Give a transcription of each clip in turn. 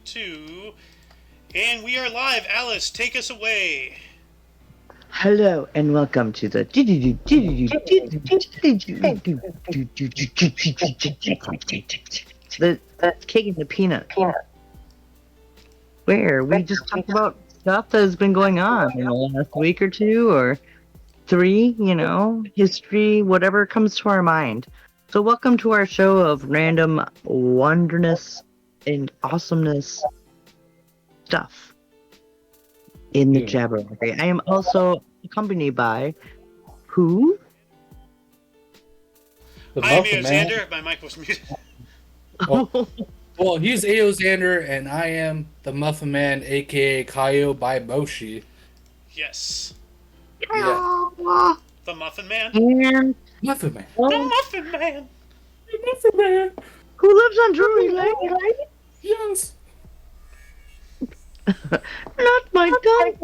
Two, and we are live. Alice, take us away. Hello and welcome to the the cake and the peanut, where we just talk about stuff that has been going on in the last week or two or three, history, whatever comes to our mind. So welcome to our show of random wonderness and awesomeness stuff in the Jabberwocky. I am also accompanied by who? I'm Xander. My mic was muted. Well, he's Xander, and I am the Muffin Man, aka Kaio by Boshi. Yes. Yeah. The Muffin Man? And Muffin Man. The Muffin Man! The Muffin Man! who lives on Drury Lane? Yes. Not my dog.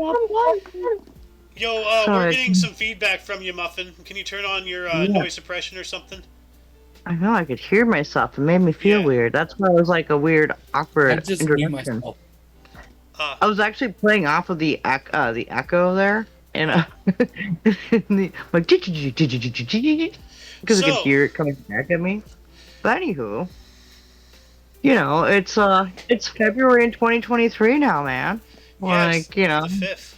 Yo, we're getting some feedback from you, Muffin. Can you turn on your noise suppression or something? I know, I could hear myself. It made me feel weird. That's why it was like a weird, awkward I just knew myself. I was actually playing off of the echo there, and like because I could hear it coming back at me. But anywho, it's February in 2023 now, man. Yes, the 5th.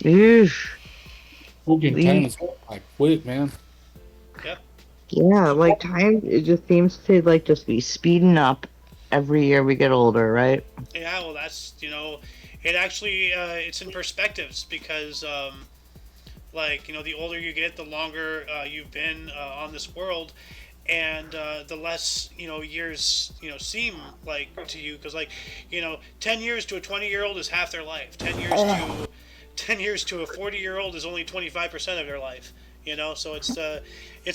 Eesh. Time is like quick, man. Yep. Yeah, like time, it just seems to just be speeding up every year we get older, right? Yeah, well, that's, it actually, it's in perspectives because, the older you get, the longer you've been on this world, and the less, years, seem like to you, because, 10 years to a 20-year-old is half their life. 10 years to a 40-year-old is only 25% of their life. So it's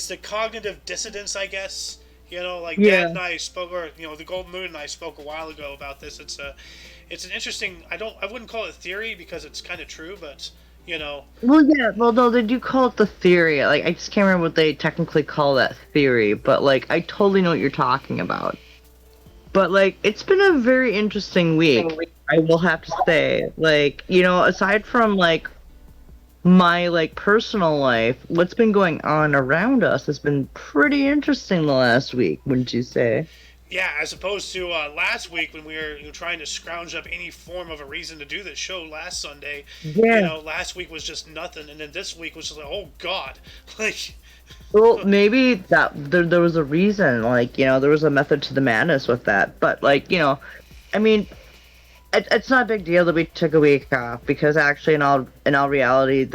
the cognitive dissonance, I guess. Dad and I spoke, or the Golden Moon and I spoke a while ago about this. It's an interesting. I wouldn't call it theory because it's kind of true, but Well, yeah. Well, no, they do call it the theory. Like, I just can't remember what they technically call that theory, but I totally know what you're talking about. But it's been a very interesting week. I will have to say, aside from my personal life, what's been going on around us has been pretty interesting the last week, wouldn't you say? Yeah, as opposed to last week when we were trying to scrounge up any form of a reason to do this show last Sunday. Yeah. Last week was just nothing, and then this week was just like, oh God, Well, maybe that there was a reason, there was a method to the madness with that. But I mean, it's not a big deal that we took a week off because actually, in all reality,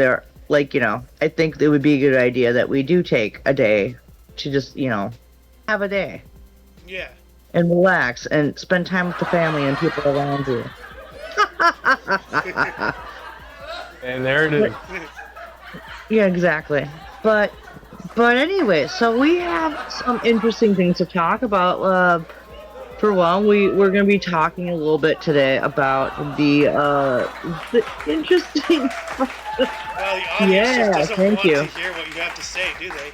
I think it would be a good idea that we do take a day to just have a day. Yeah. And relax and spend time with the family and people around you. And there it is. Yeah, exactly. But anyway, so we have some interesting things to talk about. For one, we're going to be talking a little bit today about the interesting. Well, the audience just doesn't want to hear what you have to say, do they?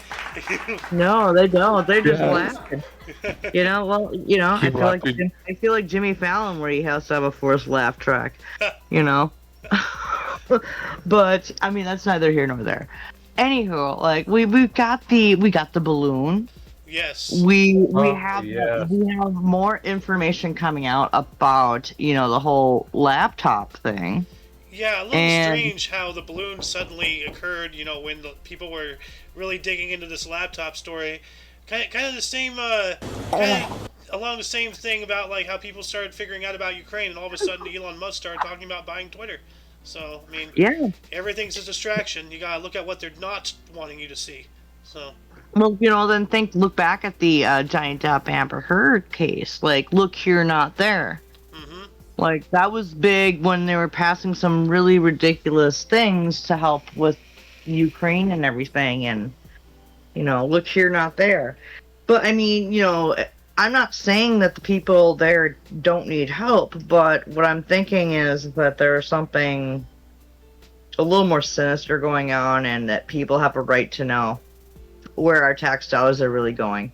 No, they don't. They're just laughing. I feel like Jimmy Fallon, where he has to have a forced laugh track. But I mean, that's neither here nor there. Anywho, we got the balloon. Yes. We have more information coming out about the whole laptop thing. Yeah, a little strange how the balloon suddenly occurred. When the people were really digging into this laptop story, kind of the same, along the same thing about how people started figuring out about Ukraine, and all of a sudden Elon Musk started talking about buying Twitter. So I mean, everything's a distraction. You gotta look at what they're not wanting you to see. So. Well, then look back at the Johnny Depp Amber Heard case. Look here, not there. Mm-hmm. That was big when they were passing some really ridiculous things to help with Ukraine and everything. And, look here, not there. But, I mean, I'm not saying that the people there don't need help. But what I'm thinking is that there's something a little more sinister going on and that people have a right to know where our tax dollars are really going.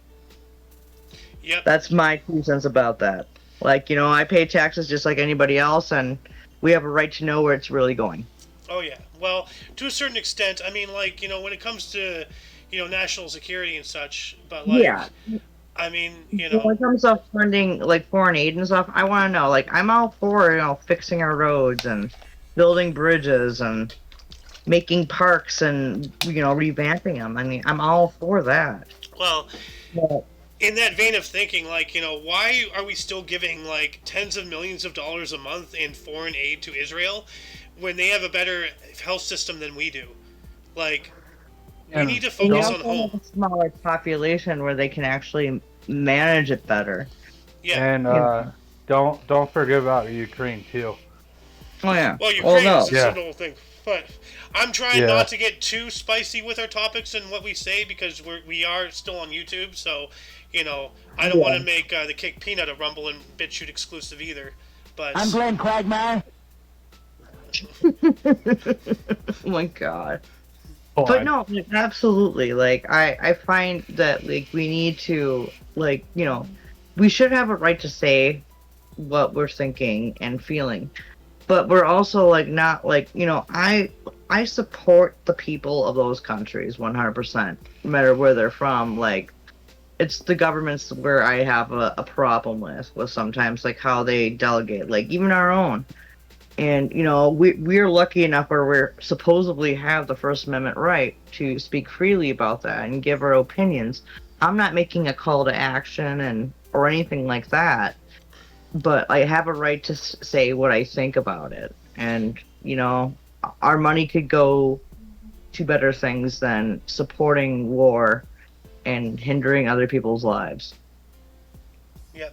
Yep. That's my 2 cents about that. Like, I pay taxes just like anybody else, and we have a right to know where it's really going. Oh yeah. Well, to a certain extent, I mean, like when it comes to national security and such, but Yeah. like, I mean, When it comes to funding, like, foreign aid and stuff, I want to know, like, I'm all for, fixing our roads and building bridges and making parks and, revamping them. I mean, I'm all for that. well, But, in that vein of thinking, like, why are we still giving like tens of millions of dollars a month in foreign aid to Israel when they have a better health system than we do? Like, we need to we focus on also have home. a smaller population where they can actually manage it better. Yeah. And don't forget about Ukraine too. Oh, yeah. Well, Well, Ukraine no. is a whole thing, but I'm trying Yeah. not to get too spicy with our topics and what we say because we are still on YouTube, so I don't want to make the Kick Peanut a Rumble and BitChute exclusive either. But I'm playing Quagmire. Oh, my God. Hold But on. no, like, absolutely. Like, I find that, like, we need to, like, we should have a right to say what we're thinking and feeling. But we're also, like, not, like, I support the people of those countries 100%, no matter where they're from. Like, it's the governments where I have a problem with sometimes, like, how they delegate, like, even our own. And we're lucky enough where we're supposedly have the First Amendment right to speak freely about that and give our opinions. I'm not making a call to action or anything like that, but I have a right to say what I think about it. And our money could go to better things than supporting war and hindering other people's lives. yeah,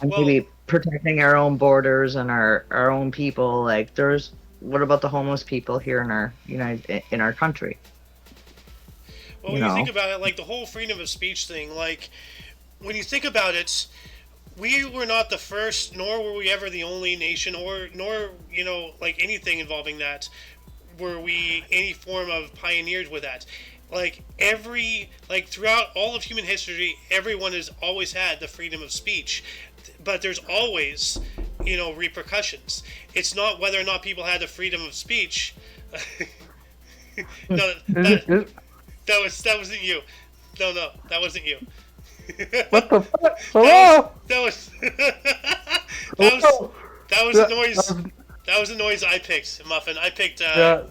And well, maybe protecting our own borders and our own people. Like, what about the homeless people here in our country? when you think about it, like the whole freedom of speech thing, like when you think about it, we were not the first, nor were we ever the only nation, or nor like anything involving that, were we any form of pioneers with that. Like throughout all of human history, everyone has always had the freedom of speech, but there's always repercussions. It's not whether or not people had the freedom of speech. No, that wasn't you. No, that wasn't you. What the fuck? Hello? That was Hello? that was the noise. That was the noise I picked, Muffin. I picked. Yeah.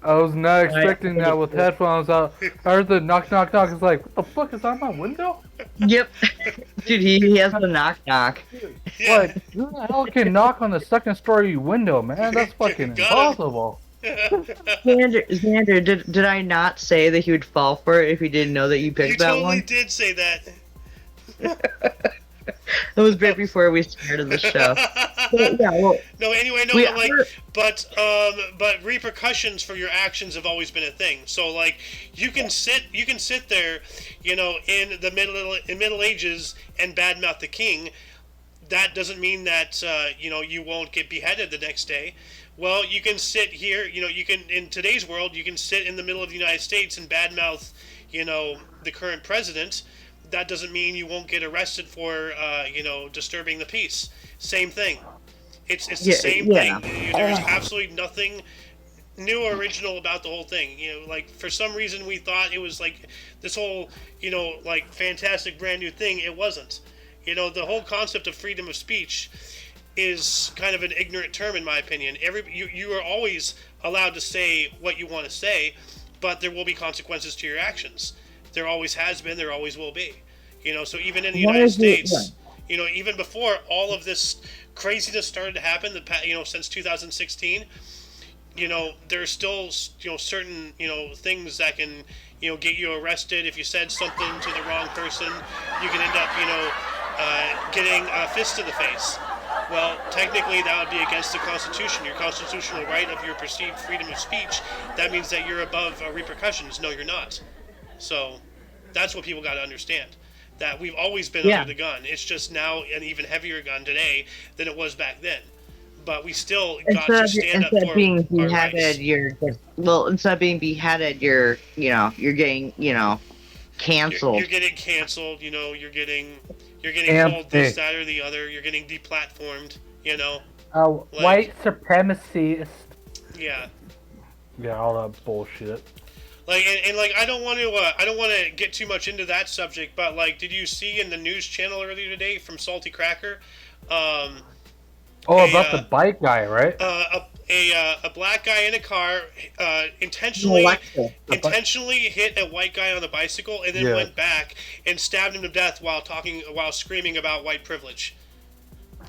I was not expecting that with headphones out. I heard the knock, knock, knock. It's like, what the fuck is on my window? Yep. Dude, he has the knock knock. Yeah. Like, who the hell can knock on the second story window, man? That's fucking Got him. impossible. Xander, did I not say that he would fall for it if he didn't know that you picked You that totally one? did say that. It was right before we started the show. But, yeah, well, No, anyway, no, we but like, are- but repercussions for your actions have always been a thing. So like, you can sit there, in the Middle Ages and badmouth the king. That doesn't mean that you won't get beheaded the next day. Well, you can sit here, you can in today's world, you can sit in the middle of the United States and badmouth, the current president. That doesn't mean you won't get arrested for disturbing the peace. Same thing. It's the same thing. There's absolutely nothing new or original about the whole thing. Like for some reason we thought it was like this whole like fantastic brand new thing. It wasn't. The whole concept of freedom of speech is kind of an ignorant term in my opinion. You are always allowed to say what you want to say, but there will be consequences to your actions. There always has been, there always will be. So even in the United States, even before all of this craziness started to happen, since 2016, there's still, certain, things that can, get you arrested. If you said something to the wrong person, you can end up, getting a fist to the face. Well, technically that would be against the Constitution, your constitutional right of your perceived freedom of speech. That means that you're above repercussions. No, you're not. So that's what people got to understand. That we've always been under the gun. It's just now an even heavier gun today than it was back then. But we still got to stand up for being our beheaded, rights. instead of being beheaded, you're getting, canceled. You're getting canceled. You're getting You're getting told this, that, or the other. You're getting deplatformed. You know. White supremacists. Yeah. Yeah, all that bullshit. Like and like I don't want to get too much into that subject, but like, did you see in the news channel earlier today from Salty Cracker? About the bike guy, right? A black guy in a car intentionally hit a white guy on the bicycle and then went back and stabbed him to death while screaming about white privilege.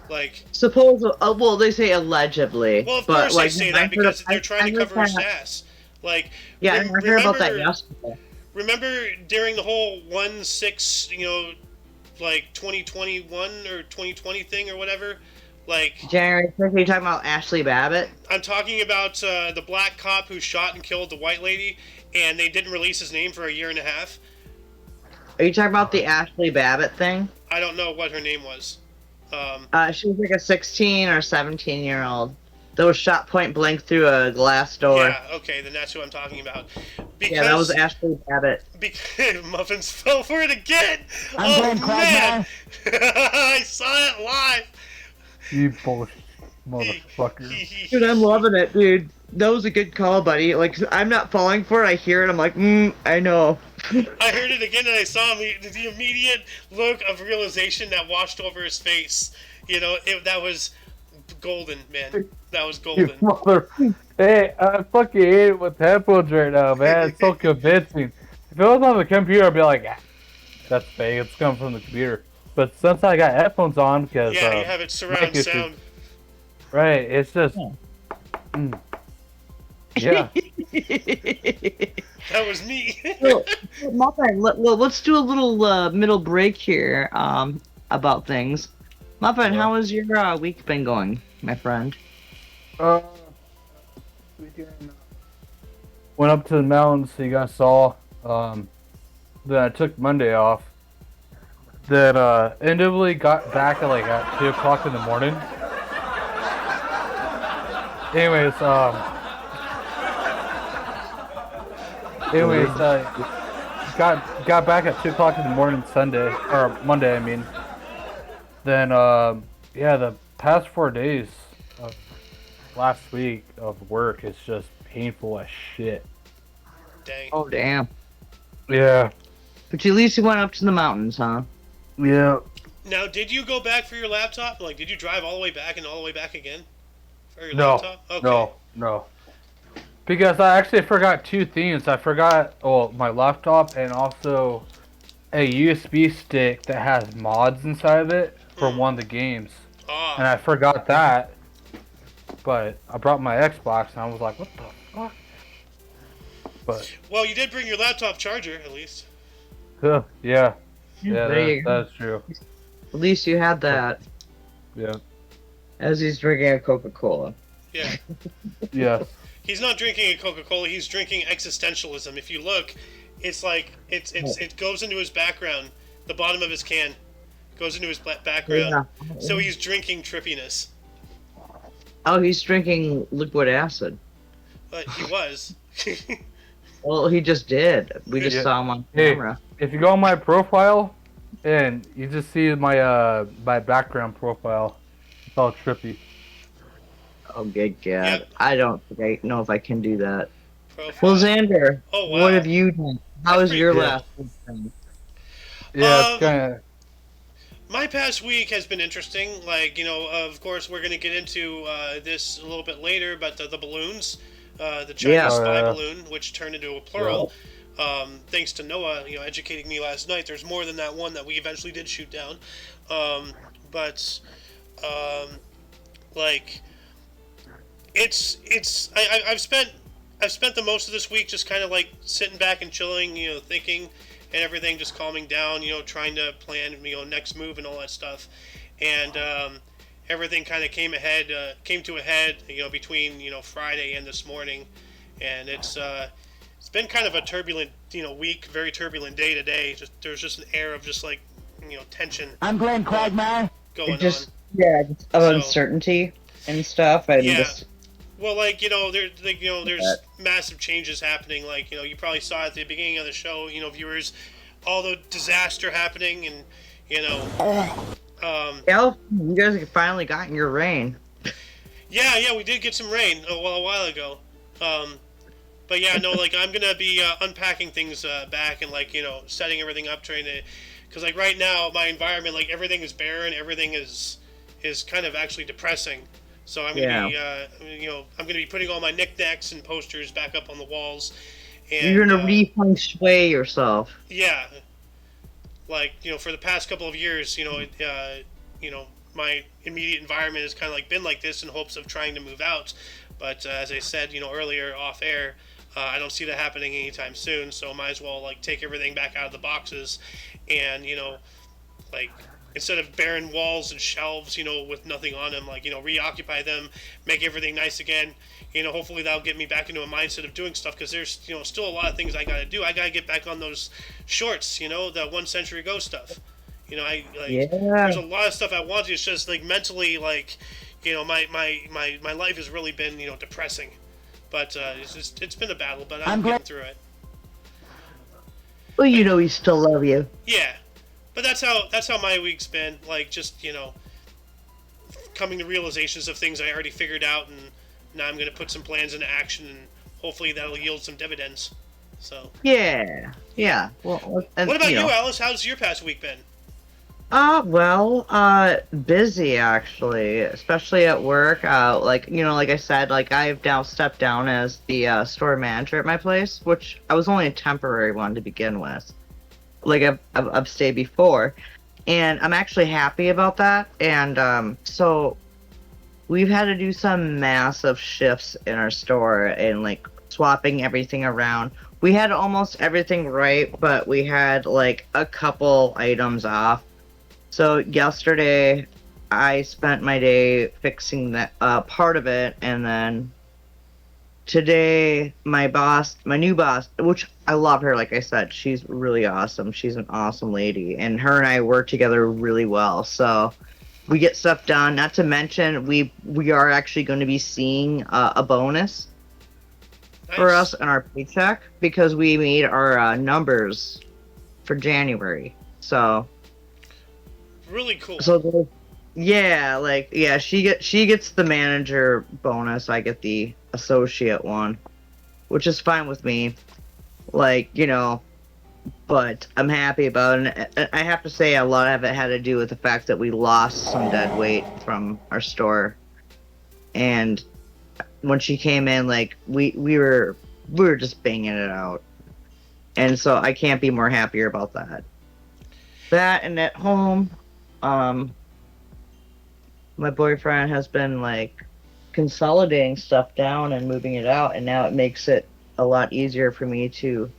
Like, well, they say allegedly. Well, of course they say that because they're trying to cover his ass. Like, yeah, I heard about that yesterday. Remember during the whole 1/6, like 2021 or 2020 thing or whatever? Like, January 5th, are you talking about Ashley Babbitt? I'm talking about the black cop who shot and killed the white lady, and they didn't release his name for a year and a half. Are you talking about the Ashley Babbitt thing? I don't know what her name was. She was like a 16 or 17-year-old that was shot point blank through a glass door. Yeah, okay, then that's who I'm talking about. Yeah, that was Ashley Babbitt. Because Muffins fell for it again! I'm man! I saw it live! You bullshit motherfucker. Dude, I'm loving it, dude. That was a good call, buddy. Like, I'm not falling for it. I hear it. I'm like, I know. I heard it again and I saw the immediate look of realization that washed over his face. That was golden, man. That was golden. Hey, I fucking hate it with headphones right now, man. It's so convincing. If it was on the computer, I'd be like, that's fake. It's coming from the computer. But since I got headphones on, because you have it surround sound. Right, it's just. Yeah. That was neat. Muffin, let's do a little middle break here about things. Muffin, how has your week been going, my friend? Went up to the mountains, so you guys saw. Then I took Monday off. Then inevitably got back at 2 o'clock in the morning. Anyways, got back at 2 o'clock in the morning Sunday, or Monday, I mean. Then, the past 4 days of last week of work is just painful as shit. Dang. Oh, damn. Yeah. But at least you went up to the mountains, huh? Yeah. Now, did you go back for your laptop? Like, did you drive all the way back and all the way back again? For your laptop? Okay. No. Because I actually forgot 2 things. I forgot, my laptop and also a USB stick that has mods inside of it for one of the games. Oh. And I forgot that. But I brought my Xbox and I was like, what the fuck? But. Well, you did bring your laptop charger, at least. Yeah. Yeah, that's true. At least you had that. Yeah. As he's drinking a Coca-Cola. Yeah. Yeah. He's not drinking a Coca-Cola, he's drinking existentialism. If you look, it's like, it goes into his background. The bottom of his can goes into his background. Yeah. So he's drinking trippiness. Oh, he's drinking liquid acid. But he was. Well, he just did. We just saw him on camera. If you go on my profile, and you just see my my background profile, it's all trippy. Oh, good God. Yep. I don't know if I can do that. Well, Xander, what have you done? How was your last week? Yeah, it's kind of... My past week has been interesting. Like, of course, we're going to get into this a little bit later, but the balloons, the Chinese spy balloon, which turned into a plural, thanks to Noah, educating me last night. There's more than that one that we eventually did shoot down. I've spent the most of this week just kind of like sitting back and chilling, thinking and everything, just calming down, trying to plan, next move and all that stuff. And everything kind of came to a head, between, Friday and this morning. And it's been kind of a turbulent, week, very turbulent day today. There's just an air of just like, tension. I'm Glenn Quagmire. Going just, on. Yeah, just uncertainty and stuff. And just... Well, there's massive changes happening. You probably saw at the beginning of the show, viewers, all the disaster happening, and You know, Yeah, you guys have finally gotten your rain. yeah, we did get some rain a while ago. Um, but yeah, no, like I'm gonna be unpacking things back and like setting everything up, trying to, because like right now my environment, like everything is barren, everything is kind of actually depressing. So I'm gonna be I'm gonna be putting all my knickknacks and posters back up on the walls, You're and gonna re-feng shui yourself. yeah, like for the past couple of years, my immediate environment has kind of like been like this in hopes of trying to move out, but as I said, earlier off air, I don't see that happening anytime soon. So I might as well like take everything back out of the boxes, and like instead of barren walls and shelves, with nothing on them, like reoccupy them, make everything nice again. Hopefully that'll get me back into a mindset of doing stuff because there's still a lot of things I gotta do. I gotta get back on those shorts, the 1 Century Ago stuff. I like Yeah. there's a lot of stuff I want to. It's just like mentally, like my life has really been depressing, but it's been a battle, but I'm getting through it. Well, we still love you. Yeah, but that's how my week's been. Like just coming to realizations of things I already figured out, and now I'm gonna put some plans into action, and hopefully that'll yield some dividends. So. Yeah. Well, and, What about you, Alice? How's your past week been? Busy actually, especially at work. Like I said, like I've now stepped down as the store manager at my place, which I was only a temporary one to begin with. Like I've stayed before, and I'm actually happy about that. And so we've had to do some massive shifts in our store and like swapping everything around. We had almost everything right, but we had like a couple items off. So yesterday, I spent my day fixing that part of it, and then today, my new boss, which I love her, like I said, she's really awesome. She's an awesome lady, and her and I work together really well. So we get stuff done. Not to mention, we are actually going to be seeing a bonus for us in our paycheck because we made our numbers for January. So. Really cool. So, she gets the manager bonus. I get the associate one, which is fine with me. But I'm happy about it. I have to say, a lot of it had to do with the fact that we lost some dead weight from our store, and when she came in, like we were just banging it out, and so I can't be more happier about that. That and at home. My boyfriend has been like consolidating stuff down and moving it out, and now it makes it a lot easier for me to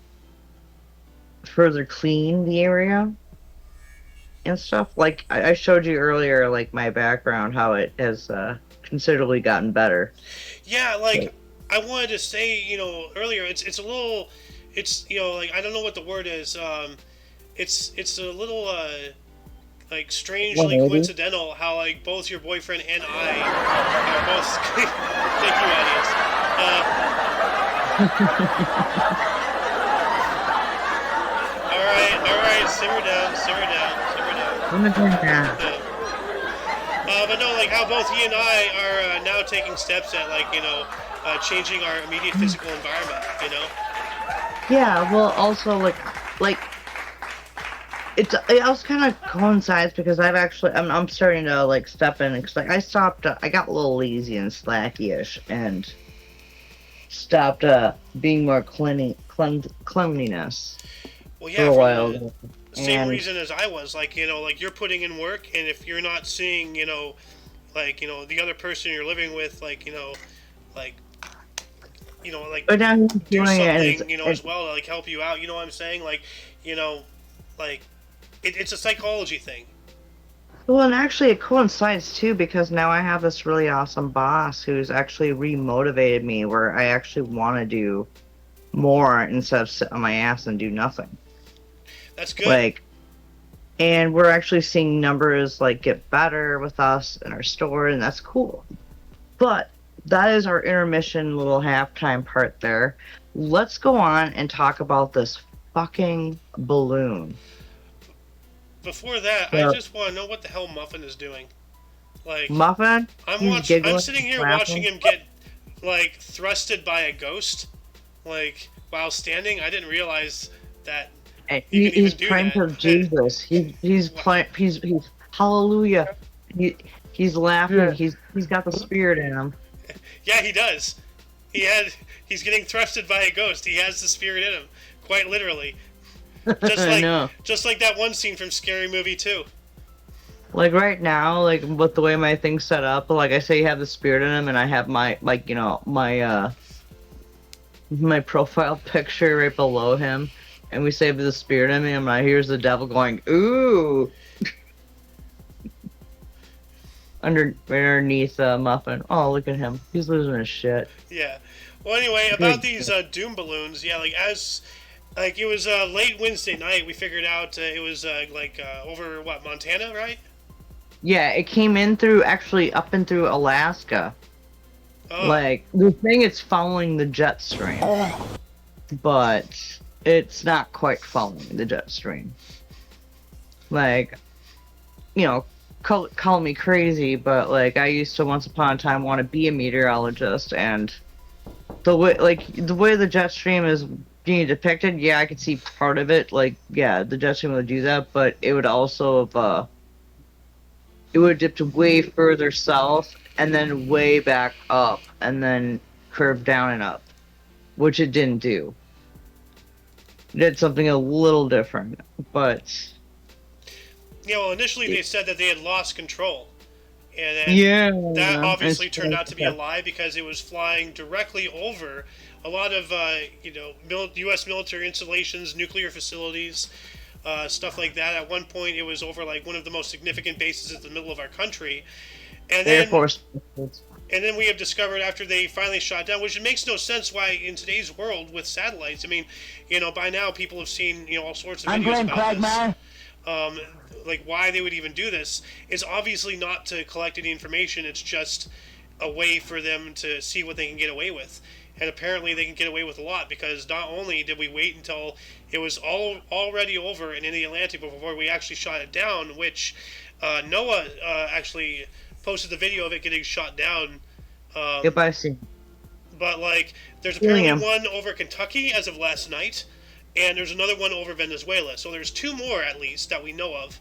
further clean the area and stuff. Like I showed you earlier, like my background, how it has considerably gotten better. Yeah, like I wanted to say, earlier, it's a little, like I don't know what the word is. It's a little like strangely coincidental how like both your boyfriend and I are both. Thank you, audience. All right, simmer down. But no, like how both he and I are now taking steps at like changing our immediate physical environment. Yeah, well, also like it also kind of coincides because I'm starting to like step in because like I got a little lazy and slacky-ish and stopped being more cleanliness. Well, for a while. Same reason as I was, like like you're putting in work, and if you're not seeing like the other person you're living with, like like but now he's do doing something it, as well to like help you out. You know what I'm saying? Like like it's a psychology thing. Well, and actually it coincides too because now I have this really awesome boss who's actually remotivated me where I actually want to do more instead of sit on my ass and do nothing. That's good. Like, and we're actually seeing numbers like get better with us in our store, and that's cool. But that is our intermission little halftime part there. Let's go on and talk about this fucking balloon. before that, I Yeah. just want to know what the hell Muffin is doing. Like, Muffin, he's I'm giggling, sitting here laughing. watching him get like thrusted by a ghost, like while standing. I didn't realize that And he can he's even do praying to that. Jesus. He's Wow. playing. He's hallelujah. He's laughing. Yeah. He's got the spirit in him. Yeah, he does. He's getting thrusted by a ghost. He has the spirit in him, quite literally. Just I like know. just like that one scene from Scary Movie 2. Like right now, like with the way my thing's set up, like I say, you have the spirit in him, and I have my my profile picture right below him, and we say the spirit in him, and I hears the devil going, "Ooh." Underneath Muffin. Oh, look at him. He's losing his shit. Yeah. Well, anyway, about these doom balloons, yeah, like it was late Wednesday night, we figured out it was over what, Montana, right? Yeah, it came in through actually up and through Alaska. Oh, Like the thing, it's following the jet stream, but it's not quite following the jet stream. Like, you know, call me crazy, but like I used to once upon a time want to be a meteorologist, and the way the jet stream is being depicted, yeah, I could see part of it. Like, yeah, the jet stream would do that, but it would also have it would dip to way further south and then way back up and then curve down and up, which it didn't do. It did something a little different, but yeah, well, initially they said that they had lost control. And then yeah, that obviously it's- turned out to be a lie because it was flying directly over a lot of, U.S. military installations, nuclear facilities, stuff like that. At one point, it was over like one of the most significant bases in the middle of our country. And Air then, Force. and then we have discovered after they finally shot down, which it makes no sense why in today's world with satellites. I mean, by now people have seen all sorts of I'm videos Glenn about this. Quagmire. Like why they would even do this is obviously not to collect any information. It's just a way for them to see what they can get away with. And apparently they can get away with a lot because not only did we wait until it was already over and in the Atlantic before we actually shot it down, which Noah actually posted the video of it getting shot down. Yep, I see. But like, there's apparently Helium. one over Kentucky as of last night, and there's another one over Venezuela. So there's two more at least that we know of.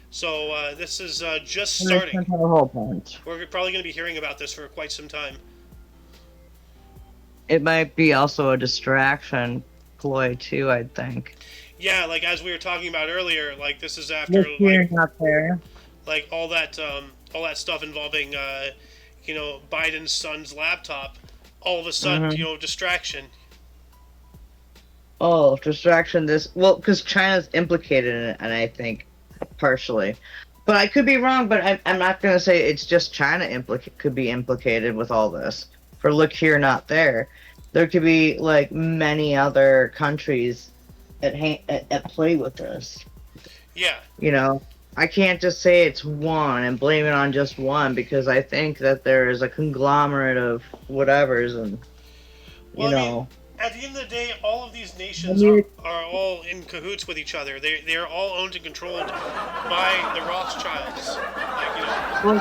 So this is just starting. That's the whole point. We're probably going to be hearing about this for quite some time. It might be also a distraction ploy too, I think. Yeah, like as we were talking about earlier, like this is after Look here, not there. like all that stuff involving Biden's son's laptop. All of a sudden, Mhm. distraction. Oh, distraction. Because China's implicated in it, and I think partially, but I could be wrong. But I'm not gonna say it's just China could be implicated with all this. For look here, not there. There could be like many other countries at play with this. Yeah. I can't just say it's one and blame it on just one because I think that there is a conglomerate of whatevers and Well, I mean, at the end of the day, all of these nations are all in cahoots with each other. They're all owned and controlled by the Rothschilds. Like, Well,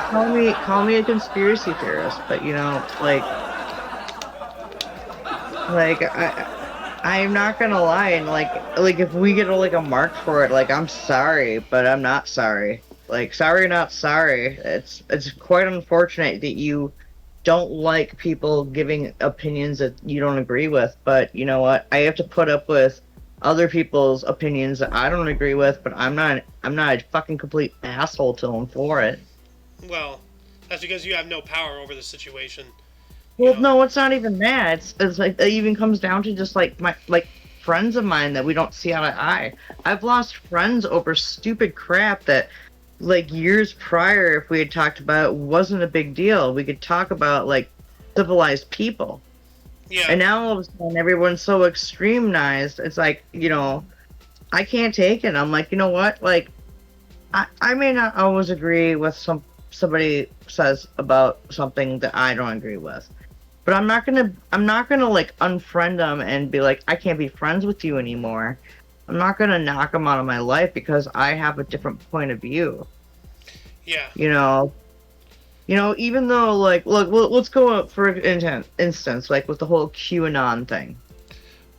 call me a conspiracy theorist, but I'm not gonna lie, and like if we get a mark for it, like I'm sorry, but I'm not sorry. Like sorry, not sorry. It's quite unfortunate that you don't like people giving opinions that you don't agree with, but you know what? I have to put up with other people's opinions that I don't agree with, but I'm not a fucking complete asshole to them for it. well, that's because you have no power over the situation. Well, no, it's not even that. It's like it even comes down to just like my friends of mine that we don't see eye to eye. I've lost friends over stupid crap that like years prior, if we had talked about it, wasn't a big deal. We could talk about like civilized people. Yeah. And now all of a sudden everyone's so extremized. It's like, I can't take it. I'm like, you know what? Like I may not always agree with somebody says about something that I don't agree with. But I'm not gonna like unfriend them and be like, I can't be friends with you anymore. I'm not gonna knock them out of my life because I have a different point of view. Yeah. You know, even though like, look, let's go up for instance, like with the whole QAnon thing.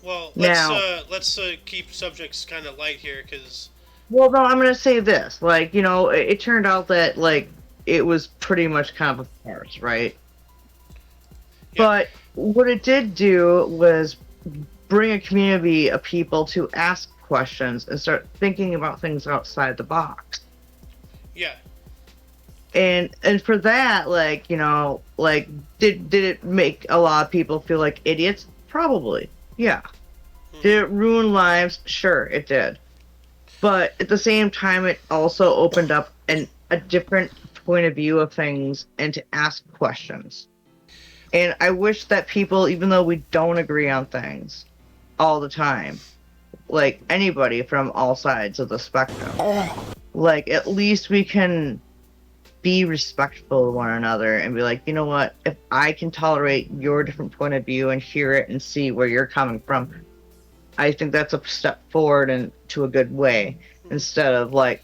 Well, Now, let's keep subjects kind of light here, because well, no, I'm gonna say this. Like, it turned out that like it was pretty much kind of a farce, right? Yeah. But what it did do was bring a community of people to ask questions and start thinking about things outside the box. yeah, And for that, like, like did it make a lot of people feel like idiots? Probably. Yeah. Did it ruin lives? Sure, it did. But at the same time, it also opened up a different point of view of things and to ask questions. And I wish that people, even though we don't agree on things all the time, like anybody from all sides of the spectrum, like at least we can be respectful of one another and be like, you know what, if I can tolerate your different point of view and hear it and see where you're coming from, I think that's a step forward and to a good way, instead of like,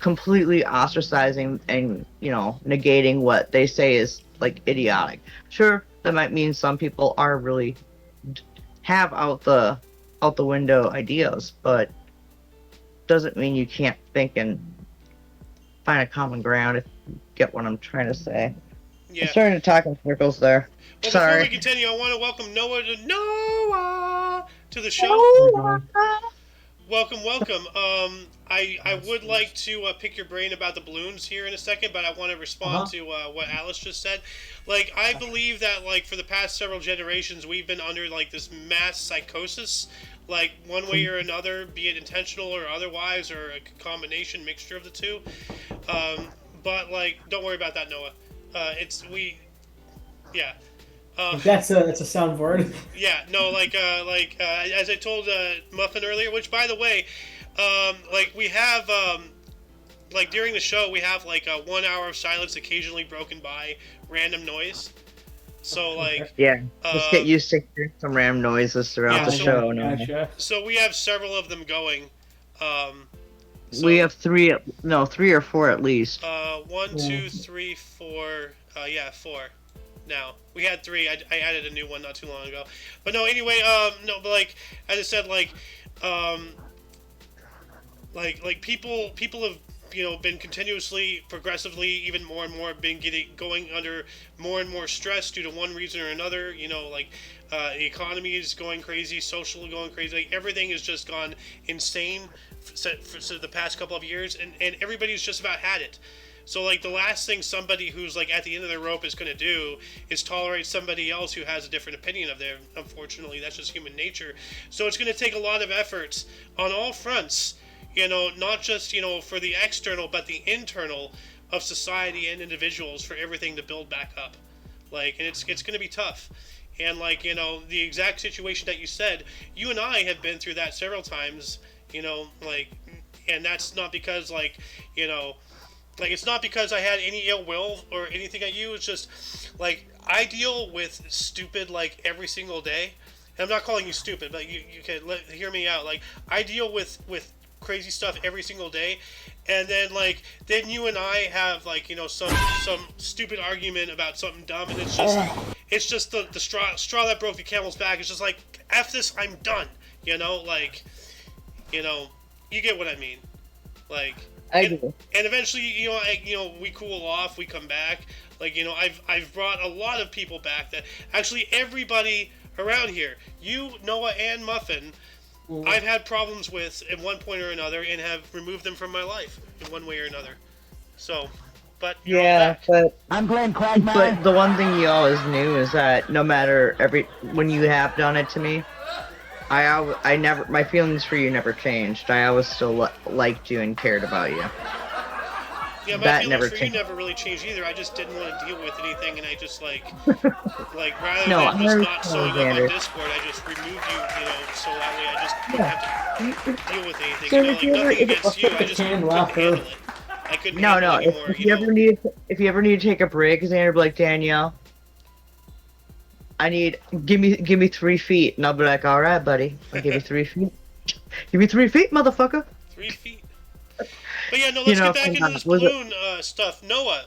completely ostracizing and, negating what they say is like idiotic. Sure, that might mean some people are really have out the window ideas, but doesn't mean you can't think and find a common ground, if you get what I'm trying to say. yeah. I'm starting to talk in circles there. Well, Sorry. before we continue, I want to welcome Noah to the show. Welcome. I would like to pick your brain about the balloons here in a second, but I want to respond to what Alice just said. Like, I believe that, like, for the past several generations, we've been under, like, this mass psychosis, like, one way or another, be it intentional or otherwise, or a combination mixture of the two. But, like, don't worry about that, Noah. Yeah. That's a sound word. Yeah, no, as I told Muffin earlier, which, by the way, like, we have, like, during the show, we have, like, a 1 hour of silence occasionally broken by random noise. So, like... Yeah, just get used to hearing some random noises throughout the show. Gotcha. So we have several of them going. We have three or four at least. 1, 2, 3, 4. Yeah, 4. Now we had 3. I added a new one not too long ago. But no, anyway, no, but like as I said, like people have been continuously, progressively, even more and more been going under more and more stress due to one reason or another. The economy is going crazy, social going crazy. Like, everything has just gone insane for the past couple of years, and everybody's just about had it. So, like, the last thing somebody who's, like, at the end of the rope is going to do is tolerate somebody else who has a different opinion of them. Unfortunately, that's just human nature. So it's going to take a lot of efforts on all fronts, not just, for the external, but the internal of society and individuals, for everything to build back up. Like, and it's going to be tough. And, like, the exact situation that you said, you and I have been through that several times, and that's not because, like, it's not because I had any ill will or anything at you. It's just, like, I deal with stupid, like, every single day. And I'm not calling you stupid, but you can hear me out. Like, I deal with crazy stuff every single day. And then, then you and I have, some stupid argument about something dumb. And it's just the straw that broke the camel's back. It's just like, F this, I'm done. You get what I mean. Like... I do. And eventually, we cool off, we come back. Like, I've brought a lot of people back that actually everybody around here, you, Noah, and Muffin, I've had problems with at one point or another and have removed them from my life in one way or another. So, but yeah, but I'm Glenn Quagmire. But the one thing you always knew is that no matter when you have done it to me, I never, my feelings for you never changed. I always still liked you and cared about you. Yeah, my feelings for you never really changed either. I just didn't want to deal with anything, and I just rather than just not showing up on Discord, I just removed you, so that way I just didn't have to deal with anything. So nothing against you, I just couldn't handle it. I couldn't handle it anymore. If you ever need to take a break, Xander, be like, Danielle, give me 3 feet, and I'll be like, all right, buddy, I'll give you 3 feet. Give me 3 feet, motherfucker. 3 feet. But yeah, no, let's get back into this balloon stuff. Noah,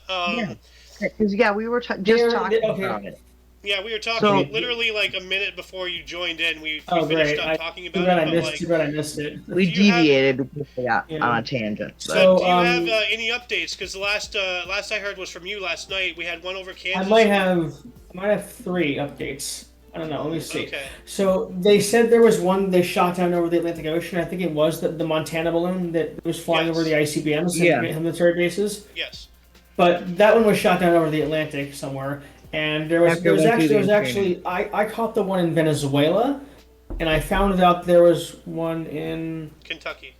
yeah, we were just talking about it. Yeah, we were talking literally like a minute before you joined in. We finished up talking about it. Too bad I missed it. We deviated because we got on a tangent. So, do you have any updates? Because the last I heard was from you last night. We had one over Kansas. I might have 3 updates. I don't know. Let me see. Okay. So they said there was one they shot down over the Atlantic Ocean. I think it was the Montana balloon that was flying over the ICBMs and military bases. Yes. But that one was shot down over the Atlantic somewhere. And there was actually I caught the one in Venezuela, and I found out there was one in Kentucky.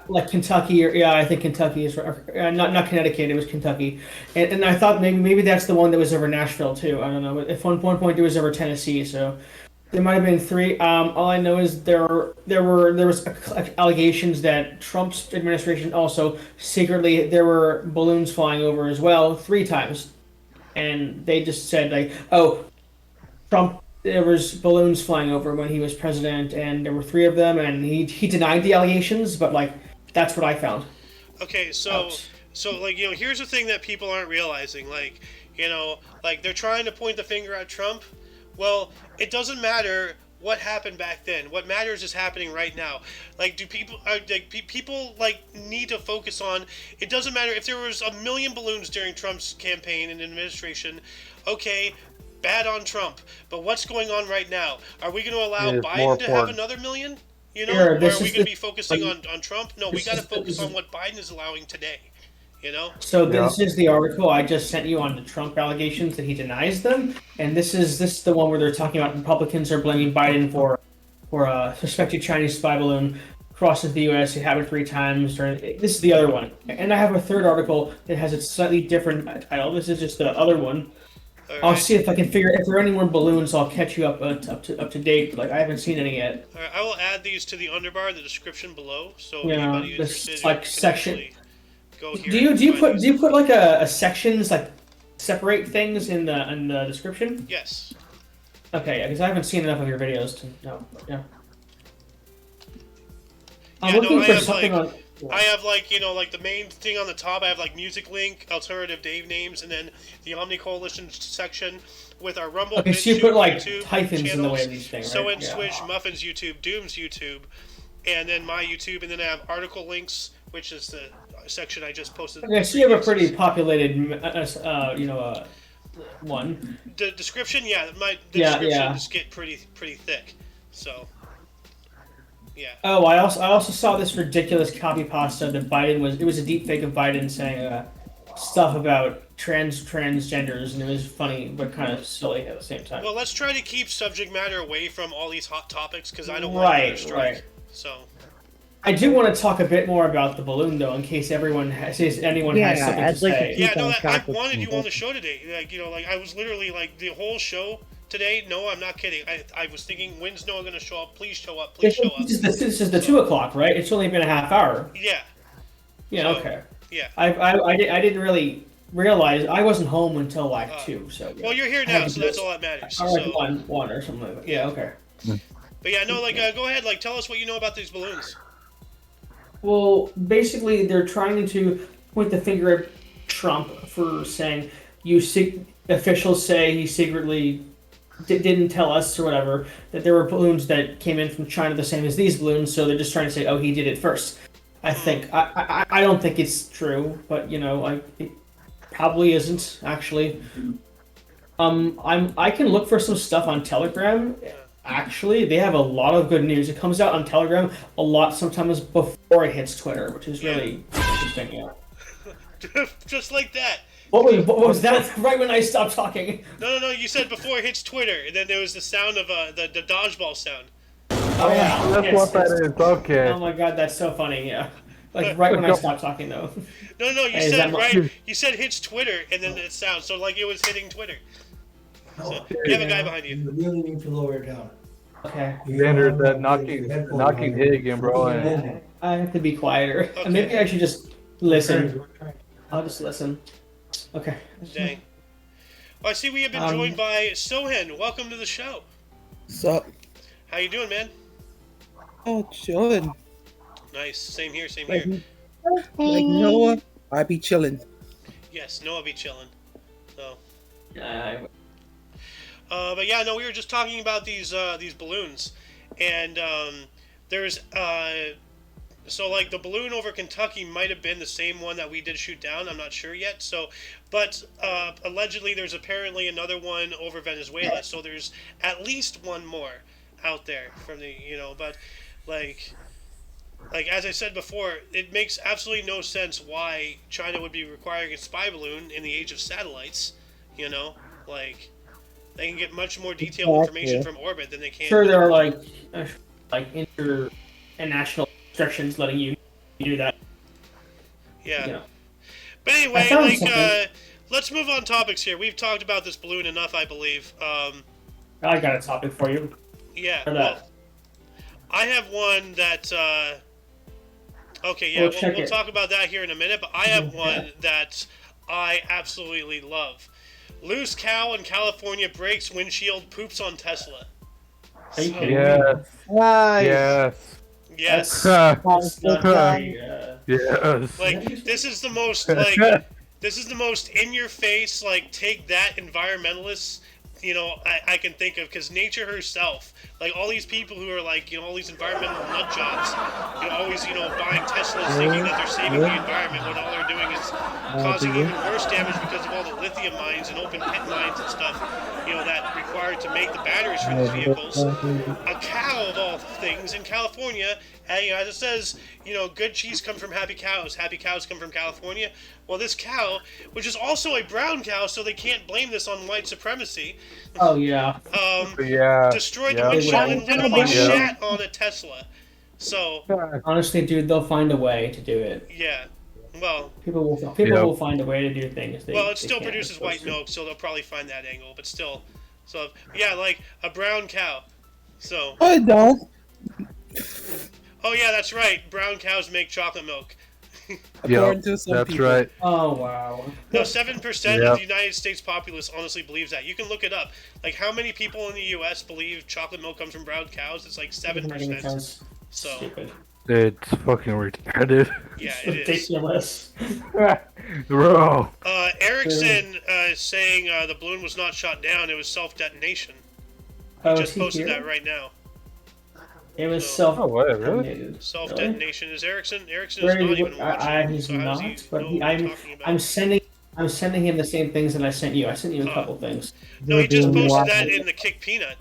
Like Kentucky, I think Kentucky is not Connecticut. It was Kentucky, and I thought maybe that's the one that was over Nashville too. I don't know. At one point it was over Tennessee, so there might have been 3. All I know is there was allegations that Trump's administration also secretly there were balloons flying over as well 3 times. And they just said, like, oh, Trump, there was balloons flying over when he was president, and there were 3 of them, and he denied the allegations, but, like, that's what I found. Okay, so, like, here's the thing that people aren't realizing. Like, like, they're trying to point the finger at Trump. Well, it doesn't matter what happened back then. What matters is happening right now. Like, do people people need to focus on? It doesn't matter if there was 1 million balloons during Trump's campaign and administration. Okay, bad on Trump. But what's going on right now? Are we going to allow Biden to have another 1 million? Or are we going to be focusing on Trump? No, we got to focus on what Biden is allowing today. So this is the article I just sent you on the Trump allegations that he denies them, and this is the one where they're talking about Republicans are blaming Biden for a suspected Chinese spy balloon crosses the U.S. It happened 3 times. Or this is the other one, and I have a third article that has a slightly different title. This is just the other one. Right. I'll see if I can figure if there are any more balloons. I'll catch you up to date. Like I haven't seen any yet. All right, I will add these to the underbar, the description below. So anybody interested, like section. Go here do you put like a sections like separate things in the description? Yes. Okay, because I haven't seen enough of your videos to know. Yeah. I'm looking for something on. I have like the main thing on the top. I have like music link, alternative Dave names, and then the Omni Coalition section with our Rumble. Okay, so you put like YouTube hyphens channels, in the way of these things, right? So in Swish, Muffins YouTube, Doom's YouTube, and then my YouTube, and then I have article links, which is the section I just posted. Okay, so you have a pretty populated, one. The description, descriptions get pretty thick, so. Yeah. Oh, I also saw this ridiculous copy pasta that Biden was. It was a deep fake of Biden saying stuff about transgenders, and it was funny but kind of silly at the same time. Well, let's try to keep subject matter away from all these hot topics because I don't want to strike. Right. So. I do want to talk a bit more about the balloon, though, in case anyone has something to say. Yeah, no, I wanted you on the show today. I was literally the whole show today. No, I'm not kidding. I was thinking, when's Noah going to show up? Please show up. Please show up. This is the 2 o'clock, right? It's only been a half hour. Yeah. Yeah. Okay. Yeah. I didn't really realize I wasn't home until 2. So. Well, you're here now, so that's all that matters. One or something like that. Yeah. Okay. But yeah, no, go ahead. Tell us what you know about these balloons. Well, basically, they're trying to point the finger at Trump for saying officials say he secretly didn't tell us or whatever that there were balloons that came in from China the same as these balloons, so they're just trying to say, oh, he did it first. I think I don't think it's true, but it probably isn't actually. I can look for some stuff on Telegram. Actually, they have a lot of good news. It comes out on Telegram a lot sometimes before it hits Twitter, which is really interesting. Yeah. Just like that. What was that? Right when I stopped talking. No. You said before it hits Twitter, and then there was the sound of the dodgeball sound. Oh yeah, that's what that is. Okay. Oh my god, that's so funny. Yeah. Right when I stopped talking, though. No. You said right. You said hits Twitter, and then it sounds so like it was hitting Twitter. So, you have a guy behind you. You really need to lower it down. Okay. Xander, that knocking hit again, bro. I have to be quieter. Okay. Maybe I should just listen. I'll just listen. Okay. Dang. Well, I see we have been joined by Sohen. Welcome to the show. What's up? How you doing, man? Oh, chilling. Nice. Same here. Same Like, here. like Noah, I be chilling. Yes, Noah be chilling. So. Uh, But yeah, no, we were just talking about these balloons, and there's so like the balloon over Kentucky might have been the same one that we did shoot down. I'm not sure yet. So, but allegedly there's apparently another one over Venezuela. So there's at least one more out there from the but like as I said before, it makes absolutely no sense why China would be requiring a spy balloon in the age of satellites. Like they can get much more detailed information from orbit than they can. sure, there are like international restrictions letting you do that. Yeah. You know. But I anyway, found like something. let's move on topics here. We've talked about this balloon enough, I believe. I got a topic for you. Yeah. For Well, that. I have one that. Okay, yeah, We'll check we'll it. talk about that here in a minute. But I have Yeah. one that I absolutely love. Loose cow in California breaks windshield, poops on Tesla. Are you So, kidding me? Yes. Nice. Yes. yes. That's not Okay. very, Yes. Like this is the most this is the most in your face take that environmentalists I can think of, because nature herself, like all these people who are all these environmental nut jobs, always buying Teslas thinking that they're saving the environment when all they're doing is causing even worse damage because of all the lithium mines and open pit mines and stuff that required to make the batteries for these vehicles. A cow of all things in California, as it says, good cheese comes from happy cows come from California. Well, this cow, which is also a brown cow, so they can't blame this on white supremacy, Oh yeah. Yeah. destroyed the Yeah. windshield and literally Yeah. shat on a Tesla. So, Honestly, dude, they'll find a way to do it. yeah. Well, People Yep. will find a way to do things. it They still can't, produces they're white supposed milk, so they'll probably find that angle, but still. So, yeah, like a brown cow. So, I don't. oh yeah, that's right. Brown cows make chocolate milk. According to some That's people. right. to. Oh wow. No, 7% Yep. of the United States populace honestly believes that. You can look it up. Like, how many people in the U.S. believe chocolate milk comes from brown cows? It's like Doesn't make any 7%. sense. So, Stupid. It's fucking retarded. yeah, It's it is. ridiculous. Bro. Erickson is saying the balloon was not shot down, it was self-detonation. Oh, Just is he posted here? that right now. It was So- self. Oh, what? Really? Really? Self-detonation. Is Erickson? Erickson Where is not he- even watching. he's so how does not. he But know he, what we're talking about? I'm sending him the same things that I sent you. I sent you a couple things. No, he just Doing posted what? that in the Kick Peanut.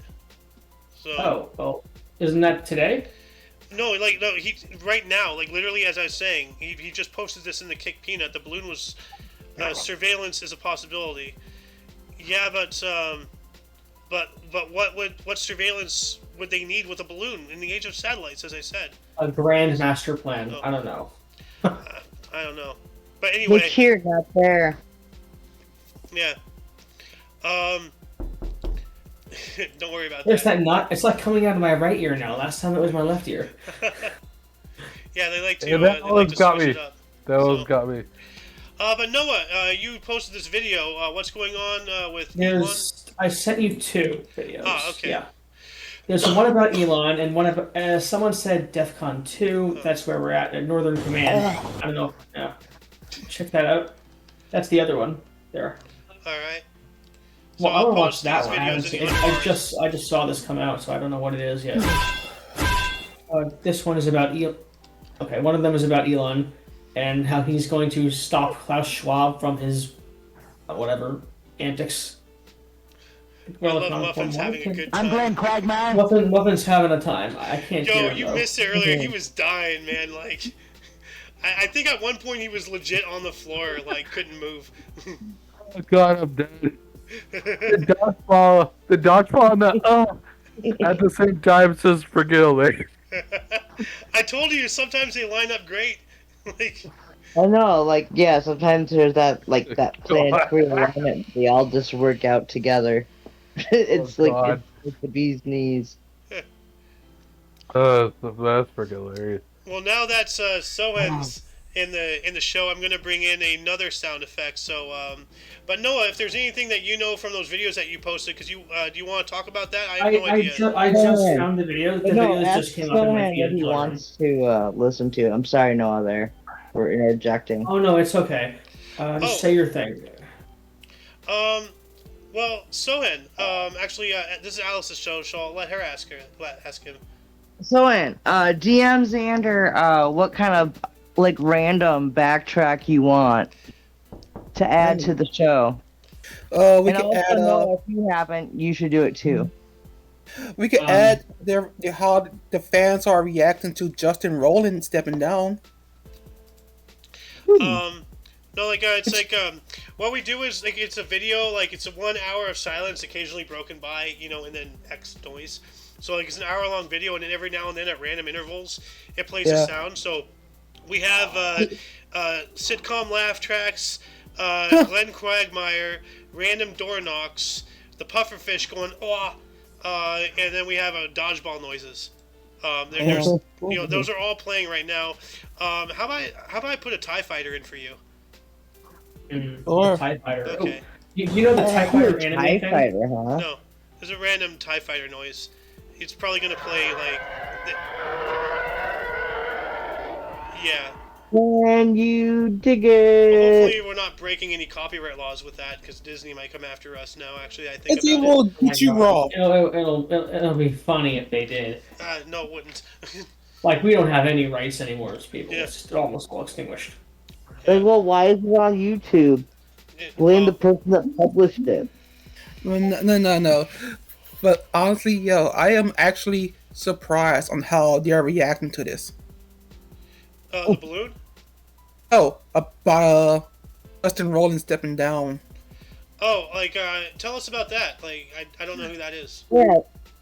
So Oh, well, isn't that today? no, he right now, like literally as I was saying, he just posted this in the Kick Peanut. The balloon was surveillance is a possibility. Yeah, but what surveillance would they need with a balloon in the age of satellites? As I said, A grand master plan. Oh. I don't know. I don't know. But Look anyway, here, not there. yeah. Don't worry about There's that. that knot. It's like coming out of my right ear now. Last time it was my left ear. Yeah, they like to. Yeah, that they like to got switch me. it up. Those So- got me. But Noah, you posted this video. What's going on with Elon? I sent you two videos. Ah, okay. Yeah. There's one about Elon and one about someone said DEFCON 2. That's where we're at Northern Command. I don't know. Yeah. Check that out. That's the other one. There. All right. Well, I I'll want to watch post that these one. I haven't videos seen in it. your I bars. just saw this come out, so I don't know what it is yet. This one is about Elon. Okay, one of them is about Elon and how he's going to stop Klaus Schwab from his whatever antics. I love Muffin's having a good I'm time. Glenn Quagmire. Muffin's having a time. I can't Yo, hear him, you though. missed it earlier. He was dying, man. Like, I think at one point he was legit on the floor, like couldn't move. Oh god, I'm dead. The dodgeball and the at the same time says forget away. I told you sometimes they line up great. Like, I know, like, yeah, sometimes there's that planetary alignment. They all just work out together. It's Oh, like, God. it's like the bee's knees. That's freaking hilarious. well, now that's Soen's in the show, I'm gonna bring in another sound effect. So, but Noah, if there's anything that you know from those videos that you posted, because you do you want to talk about that? I have no idea. I just found the video. The No, videos ask just came up in my Sohan feed. what he wants to listen to. I'm sorry, Noah, there for interjecting. Oh no, it's okay. Just say your thing. Well, Sohan, actually, this is Alice's show, so I'll let her ask him. Sohan, DM Xander, what kind of like random backtrack you want to add to the show? We And could also, add. Noah, if you haven't, you should do it too. We could add how the fans are reacting to Justin Roiland stepping down. No, like it's like what we do is like it's a video, like it's a 1 hour of silence, occasionally broken by and then X noise. So like it's an hour-long video, and then every now and then at random intervals, it plays a sound. So we have sitcom laugh tracks, Glenn Quagmire, random door knocks, the pufferfish going and then we have dodgeball noises. There's those are all playing right now. How about I put a TIE fighter in for you? Or TIE fighter. Okay. You know the TIE fighter anime TIE thing? fighter, huh? No, there's a random TIE fighter noise. It's probably gonna play like. Yeah. When you dig Well, it. hopefully we're not breaking any copyright laws with that, because Disney might come after us now. Actually, I think It's about will it. get you wrong. It'll be funny if they did. No, it wouldn't. Like we don't have any rights anymore as people. Yeah. It's almost all extinguished. Like, well, why is it on YouTube? Blame the person that published it. No. But honestly, I am actually surprised on how they are reacting to this. The balloon? Oh, about Justin Roiland stepping down. Oh, like, tell us about that. Like, I don't know who that is.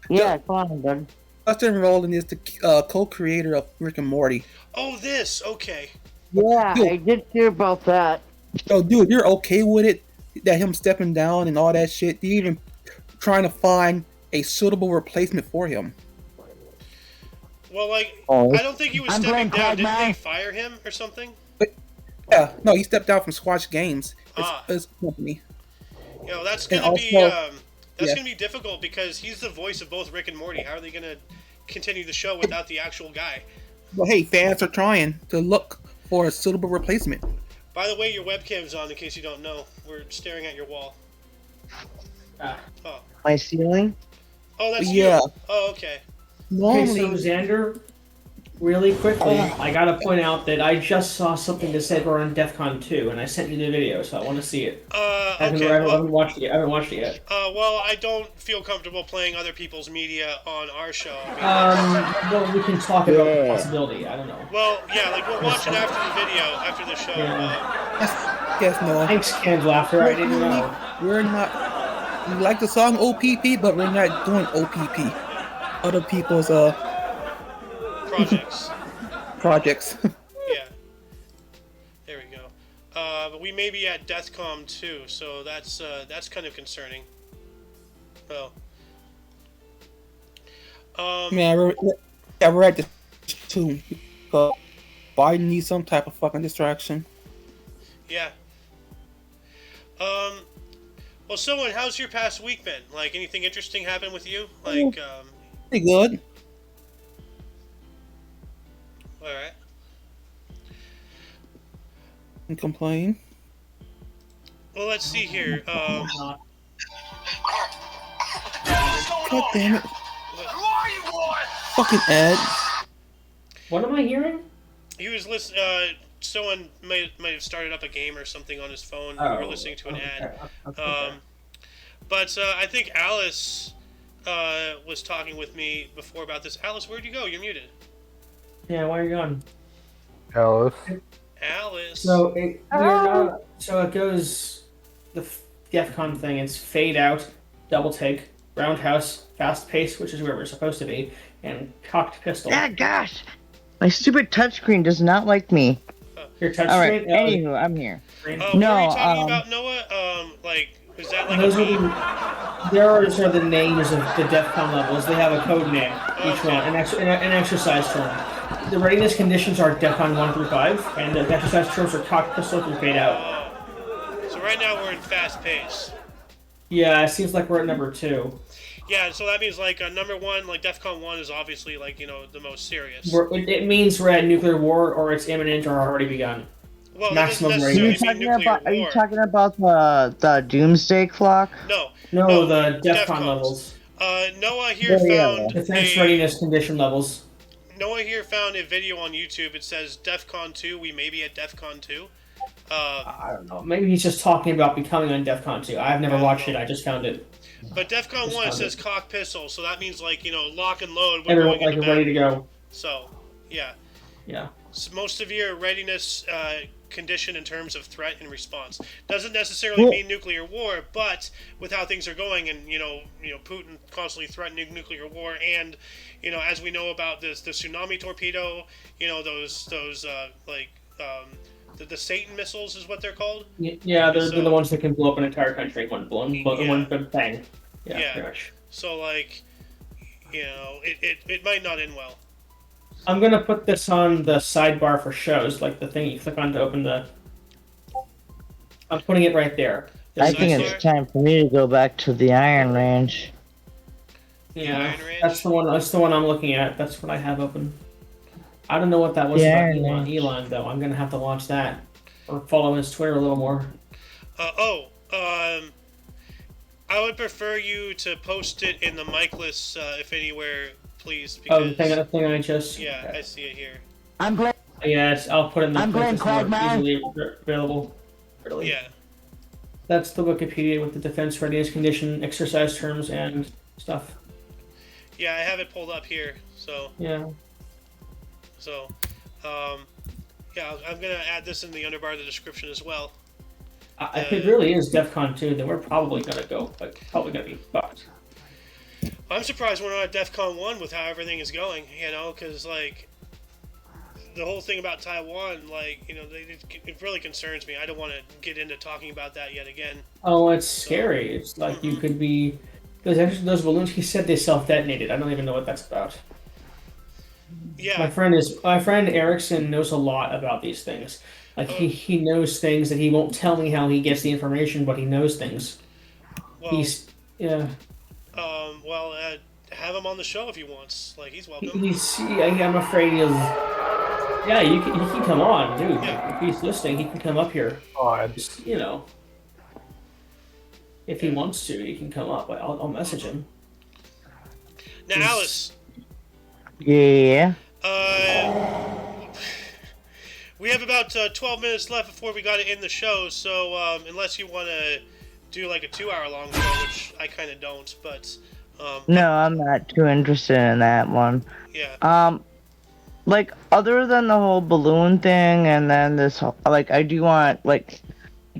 Yeah, come on, bud. Justin Roiland is the co-creator of Rick and Morty. Oh, this. Okay. Yeah, Dude. I did hear about that. So, dude, you're okay with it? That him stepping down and all that shit? You even trying to find a suitable replacement for him? Well, like, Oh. I don't think he was I'm stepping Glenn down. Didn't Quagmire. they fire him or something? Yeah, no, he stepped down from Squatch Games. His company. That's And gonna be also- gonna be difficult because he's the voice of both Rick and Morty. How are they gonna continue the show without the actual guy? Well, hey, fans are trying to look for a suitable replacement. By the way, your webcam's on. In case you don't know, we're staring at your wall. Oh, My ceiling? oh, that's Yeah. you. Oh, okay. Okay, so Normally, Xander, really quickly, I gotta point out that I just saw something that said we're on DEF CON 2, and I sent you the video, so I want to see it. I haven't Okay. watched it. I haven't watched it yet. Well, I don't feel comfortable playing other people's media on our show. I mean, Well, we can talk about the possibility. I don't know. well, yeah, like we'll watch it after the video, after the show. yes, no. Thanks, canned laughter. I didn't know. We're not. We like the song OPP, but we're not doing OPP. Other people's Projects. projects. Yeah. There we go. But we may be at DEFCON 2, so that's kind of concerning. Well. We're at the too. Biden needs some type of fucking distraction. Yeah. Well, someone, how's your past week been? Like, anything interesting happen with you? Like, Pretty good. all right. Can't complain. Well, let's see here. God damn it. Fucking Ed. What am I hearing? He was listening. Someone might have started up a game or something on his phone. We were listening to an ad. But I think Alice was talking with me before about this. Alice, where'd you go? You're muted. Yeah, why are you gone? Alice. Alice. So it goes the DEF CON thing. It's fade out, double take, roundhouse, fast pace, which is where we're supposed to be, and cocked pistol. Ah, gosh! My stupid touchscreen does not like me. Your touch Alright, screen. anywho, I'm here. What No, were you talking about, Noah? Like, is that like Those a are meme? those are the names of the DEF CON levels. They have a code name, each Okay. one, an exercise term. The readiness conditions are DEFCON 1 through 5, and the exercise terms are cocked pistol and fade out. So right now we're in fast pace. Yeah, it seems like we're at number 2. Yeah, so that means like number 1, like DEFCON 1 is obviously like the most serious. It means we're at nuclear war, or it's imminent, or already begun. Well, Maximum that readiness. doesn't necessarily mean nuclear Are you war. talking about the doomsday clock? No, the DEFCON DEFCONs. Levels. Noah here Yeah. found Defense readiness condition levels. Noah here found a video on YouTube. It says DEFCON 2. We may be at DEFCON 2. I don't know. Maybe he's just talking about becoming on DEFCON 2. I've never watched it. I just found it. But DEFCON 1 it says cock pistol, so that means like lock and load. We're Everyone going into ready to battle. go. So yeah. Yeah. So most severe readiness condition in terms of threat and response doesn't necessarily mean nuclear war, but with how things are going, and Putin constantly threatening nuclear war, and as we know about the tsunami torpedo, those the Satan missiles is what they're called. Yeah, they're the ones that can blow up an entire country in one bang. Yeah, pretty much. So it might not end well. I'm gonna put this on the sidebar for shows, like the thing you click on to open the. I'm putting it right there. I think it's time for me to go back to the Iron Range. Yeah, Iron Range? that's the one. That's the one I'm looking at. That's what I have open. I don't know what that was about Elon, though. I'm gonna have to launch that or follow his Twitter a little more. I would prefer you to post it in the mic list, if anywhere, please. Because, the thing I just. Yeah, okay. I see it here. I'm glad. Yes, I'll put it in the I'm Glenn Quagmire. easily available. Really. Yeah. That's the Wikipedia with the defense readiness condition, exercise terms, and stuff. Yeah, I have it pulled up here. So. Yeah. So, yeah, I'm gonna add this in the underbar of the description as well. If it really is DEFCON 2, then we're probably gonna be fucked. I'm surprised we're not at DEFCON 1 with how everything is going, because, like, the whole thing about Taiwan, like, it really concerns me. I don't want to get into talking about that yet again. Oh, it's scary. It's like you could be... Those balloons, he said they self-detonated. I don't even know what that's about. Yeah. My friend Erickson knows a lot about these things. Like, he knows things that he won't tell me how he gets the information, but he knows things. Well, yeah. Well, have him on the show if he wants. Like, he's welcome. I'm afraid he'll... Yeah, he can come on, dude. Yeah. If he's listening, he can come up here. Just, if he wants to, he can come up. I'll message him. Now, Alice. Yeah. We have about 12 minutes left before we got to end the show, so unless you want to do like a 2-hour long show, which I kind of don't, but... No, I'm not too interested in that one. Yeah. Like, other than the whole balloon thing, and then this, like, I do want, like,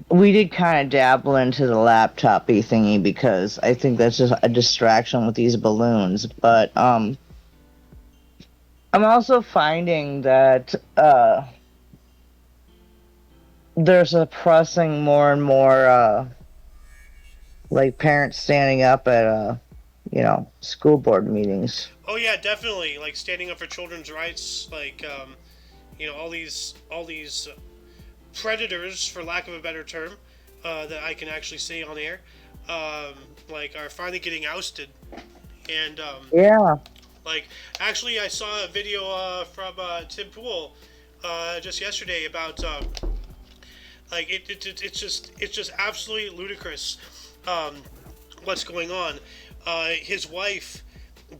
we did kind of dabble into the laptop-y thingy, because I think that's just a distraction with these balloons, but, I'm also finding that, they're suppressing more and more, like, parents standing up at, school board meetings. Oh yeah, definitely. Like standing up for children's rights, like all these predators, for lack of a better term, that I can actually say on air, like are finally getting ousted. And yeah. Like actually, I saw a video from Tim Pool just yesterday about like it's just absolutely ludicrous what's going on. His wife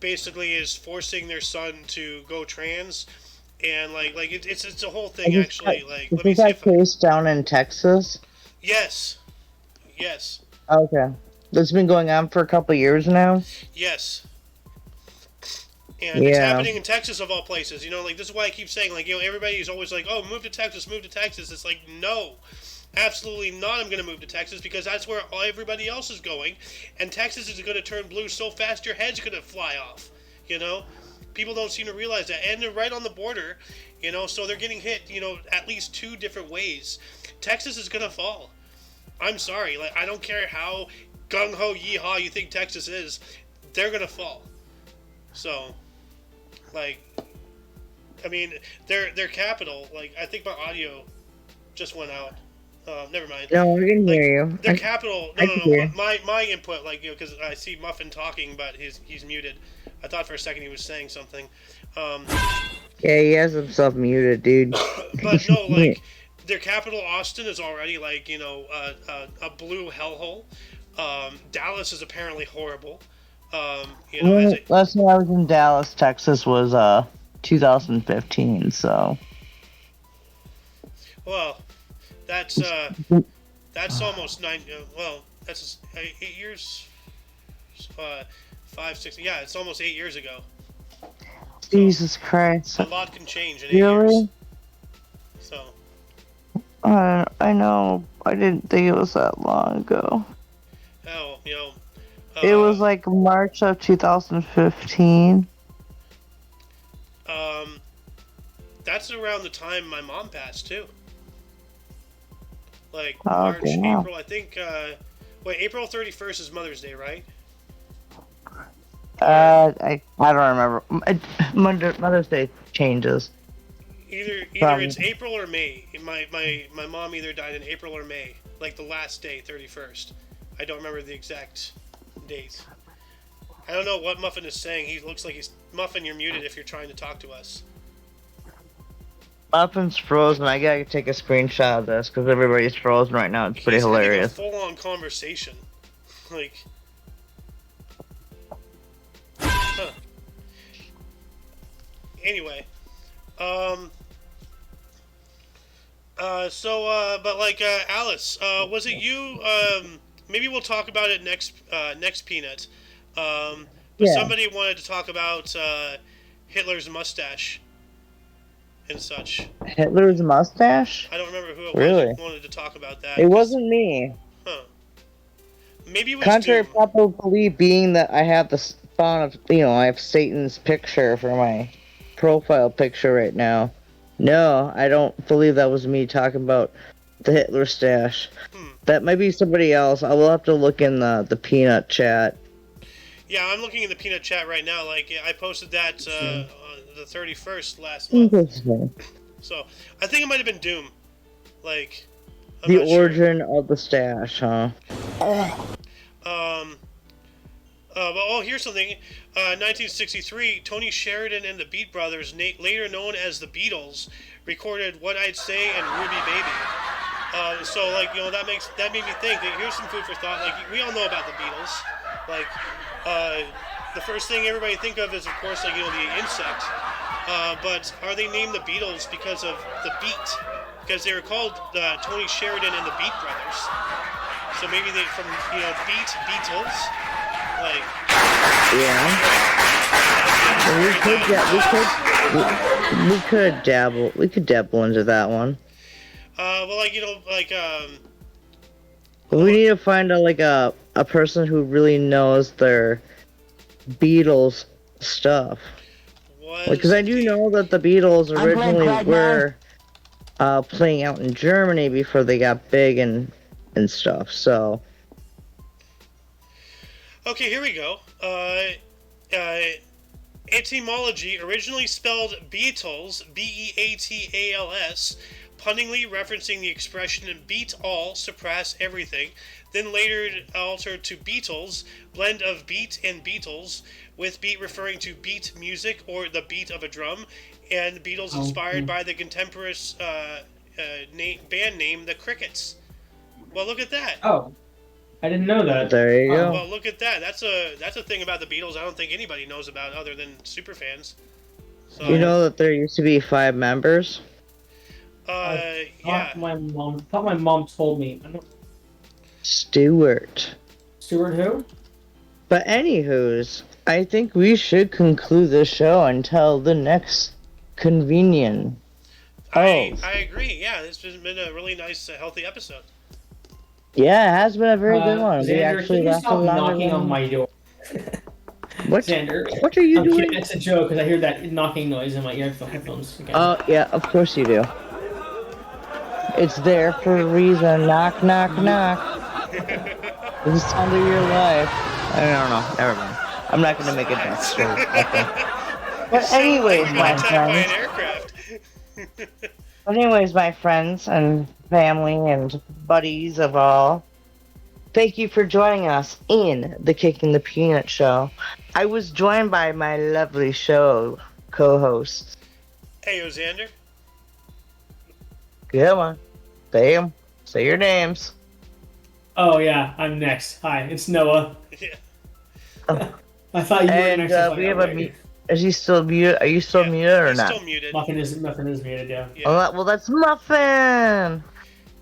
basically is forcing their son to go trans, and like it's a whole thing actually. Like, let me see that case down in Texas? Yes. Okay, that's been going on for a couple years now. Yes. And it's happening in Texas of all places. Like this is why I keep saying, like, everybody's always like, oh, move to Texas. It's like, no. Absolutely not. I'm going to move to Texas because that's where everybody else is going, and Texas is going to turn blue so fast your head's going to fly off. People don't seem to realize that, and they're right on the border. So they're getting hit. At least 2 different ways. Texas is going to fall. I'm sorry. Like, I don't care how gung ho yeehaw you think Texas is, they're going to fall. So, like, I mean, their capital. Like, I think my audio just went out. Never mind. No, we can Like, hear you. their capital. No, I no, can no. hear. My input, like, because I see Muffin talking, but he's muted. I thought for a second he was saying something. Um, Yeah, he has himself muted, dude. but no, like, their capital, Austin, is already like a blue hellhole. Dallas is apparently horrible. Last time I was in Dallas, Texas was 2015. So. Well, that's almost 9. Well, that's 8 years. 5, 6. Yeah, it's almost 8 years ago. Jesus Christ. A lot can change in 8 years. Really? So. I know. I didn't think it was that long ago. Oh, It was like March of 2015. That's around the time my mom passed too. Like Oh, March, damn. April. I think. Wait, April 31st is Mother's Day, right? I don't remember. Mother's Day changes. Either Probably. it's April or May. My mom either died in April or May, like the last day, 31st. I don't remember the exact date. I don't know what Muffin is saying. He looks like he's Muffin. You're muted if you're trying to talk to us. Muffin's frozen. I gotta take a screenshot of this because everybody's frozen right now. It's pretty He's having hilarious. a full-on conversation, like. Huh. Anyway, but like, Alice, was it you? Maybe we'll talk about it next Peanut. But Yeah. somebody wanted to talk about Hitler's mustache and such. Hitler's mustache? I don't remember who it Really? was who wanted to talk about that. It wasn't me. Huh. Maybe it was Contrary to Doom. popular belief, being that I have the spawn of, I have Satan's picture for my profile picture right now. No, I don't believe that was me talking about the Hitler stash. That might be somebody else. I will have to look in the Peanut chat. Yeah, I'm looking in the Peanut chat right now. Like, I posted that on the 31st last month. Interesting. So, I think it might have been Doom. Like, I'm The not sure. origin of the stash, huh? Well, here's something. 1963, Tony Sheridan and the Beat Brothers, later known as the Beatles, recorded "What I'd Say" and "Ruby Baby." So, like, that made me think. That here's some food for thought. Like, we all know about the Beatles. Like, the first thing everybody think of is, of course, like, the insect. But are they named the Beatles because of the beat? Because they were called Tony Sheridan and the Beat Brothers. So maybe they from Beatles. Like, Yeah. We could dabble into that one. well, But we need to find a person who really knows their Beatles stuff. Because I do know that the Beatles I'm playing originally Craig were playing out in Germany before they got big and stuff. So okay, here we go. Etymology, originally spelled Beatles, Beatals, punningly referencing the expression beat all, surpass everything, then later altered to Beatles, blend of beat and Beatles, with beat referring to beat music or the beat of a drum, and Beatles inspired by the contemporaneous band name, the Crickets. Well, look at that. Oh, I didn't know that. there you go. Well, look at that. That's a thing about the Beatles I don't think anybody knows about other than superfans. So, You know that there used to be 5 members? yeah. My mom told me. I don't. Stewart. Stuart who? But anywho's, I think we should conclude this show until the next convenient. I agree. Yeah, this has been a really nice, healthy episode. Yeah, it has been a very good one. We Xander, actually can you lasted stop longer knocking than- on my door? What? Xander. What are you I'm doing? kidding. It's a joke because I hear that knocking noise in my headphones. Okay. Oh, yeah, of course you do. It's there for a reason. Knock, knock, knock. This is the sound of your life. I don't know. Never mind. I'm not going to make it that straight. Okay. But anyways, Like you my got attacked by an friends. aircraft. Anyways, my friends and family and buddies of all, thank you for joining us in the Kicking the Peanut Show. I was joined by my lovely show co-hosts. Hey, Xander. Come on, say 'em. Say your names. Oh yeah, I'm next. Hi, it's Noah. Yeah. I thought you were And next. I was we like, have oh, a wait. mute. Is he still muted? Are you still Yeah, muted or he's not? still muted. Muffin is muted. Yeah. Yeah. Well, that's Muffin.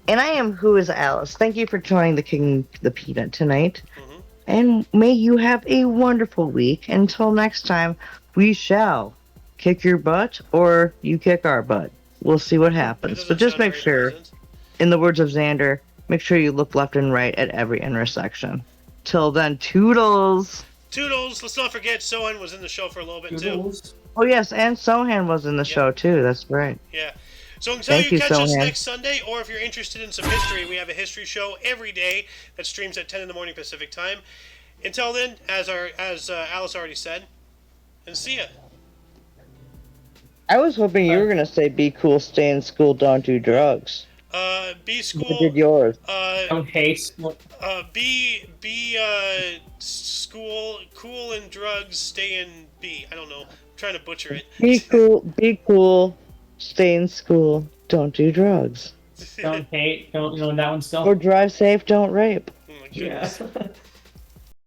And I am Who is Alice. Thank you for joining the King the Peanut tonight. Mhm. And may you have a wonderful week. Until next time, we shall kick your butt or you kick our butt. We'll see what That happens. doesn't But just sound make very sure, pleasant. in the words of Xander, make sure you look left and right at every intersection. Till then, toodles. Toodles. Let's not forget Sohan was in the show for a little bit too. Toodles. Oh yes, and Sohan was in the show too. That's right. Yeah. So until Thank you you, catch us Sohan. next Sunday, or if you're interested in some history, we have a history show every day that streams at 10 in the morning Pacific time. Until then, as Alice already said, and see ya. I was hoping you were gonna say "Be cool, stay in school, don't do drugs." Be What school. did yours? Don't hate. Be school, cool and drugs, stay in B. I don't know. I'm trying to butcher it. Be cool, stay in school, don't do drugs, Don't hate. Don't that one still. or drive safe, don't rape. Oh my goodness. Yeah.